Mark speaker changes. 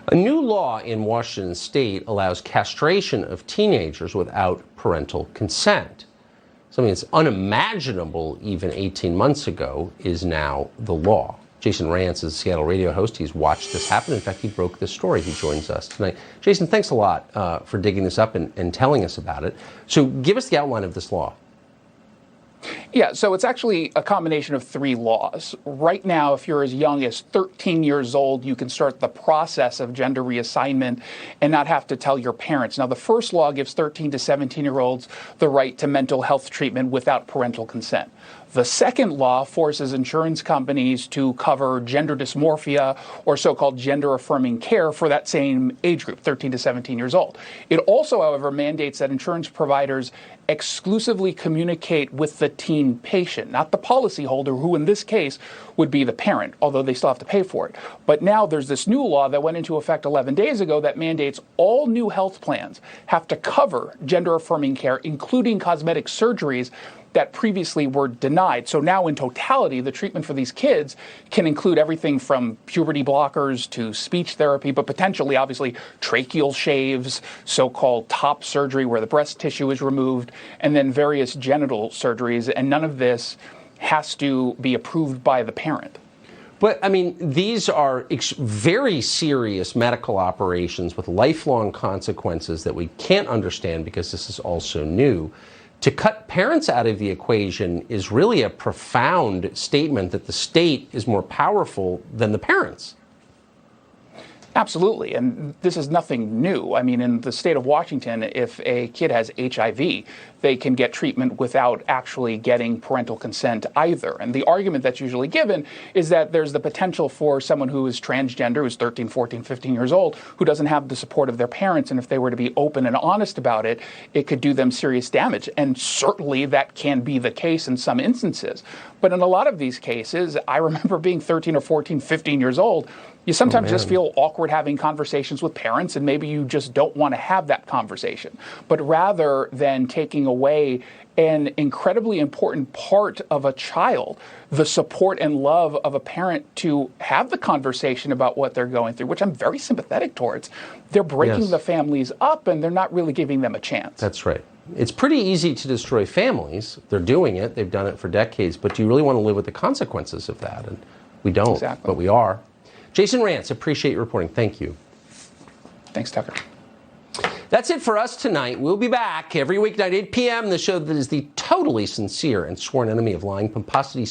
Speaker 1: A new law in Washington state allows castration of teenagers without parental consent. Something that's unimaginable even 18 months ago is now the law. Jason Rantz is a Seattle radio host. He's watched this happen. In fact, he broke this story. He joins us tonight. Jason, thanks a lot for digging this up and telling us about it. So give us the outline of this law.
Speaker 2: Yeah, so it's actually a combination of 3 laws. Right now, if you're as young as 13 years old, you can start the process of gender reassignment and not have to tell your parents. Now, the first law gives 13 to 17-year-olds the right to mental health treatment without parental consent. The second law forces insurance companies to cover gender dysmorphia or so-called gender-affirming care for that same age group, 13 to 17 years old. It also, however, mandates that insurance providers exclusively communicate with the teen patient, not the policyholder, who in this case would be the parent, although they still have to pay for it. But now there's this new law that went into effect 11 days ago that mandates all new health plans have to cover gender-affirming care, including cosmetic surgeries that previously were denied. So now in totality, the treatment for these kids can include everything from puberty blockers to speech therapy, but potentially, obviously, tracheal shaves, so-called top surgery where the breast tissue is removed, and then various genital surgeries. And none of this has to be approved by the parent.
Speaker 1: But, I mean, these are very serious medical operations with lifelong consequences that we can't understand because this is all so new. To cut parents out of the equation is really a profound statement that the state is more powerful than the parents.
Speaker 2: Absolutely. And this is nothing new. I mean, in the state of Washington, if a kid has HIV, they can get treatment without actually getting parental consent either. And the argument that's usually given is that there's the potential for someone who is transgender, who's 13, 14, 15 years old, who doesn't have the support of their parents. And if they were to be open and honest about it, it could do them serious damage. And certainly that can be the case in some instances. But in a lot of these cases, I remember being 13 or 14, 15 years old, you sometimes just feel awkward having conversations with parents, and maybe you just don't want to have that conversation. But rather than taking away an incredibly important part of a child, the support and love of a parent to have the conversation about what they're going through, which I'm very sympathetic towards, they're breaking the families up and they're not really giving them a chance.
Speaker 1: That's right. It's pretty easy to destroy families. They're doing it. They've done it for decades. But do you really want to live with the consequences of that? And we don't,
Speaker 2: Exactly.
Speaker 1: But we are. Jason Rantz, appreciate your reporting. Thank you.
Speaker 2: Thanks, Tucker.
Speaker 1: That's it for us tonight. We'll be back every weeknight, 8 p.m., the show that is the totally sincere and sworn enemy of lying, pomposity,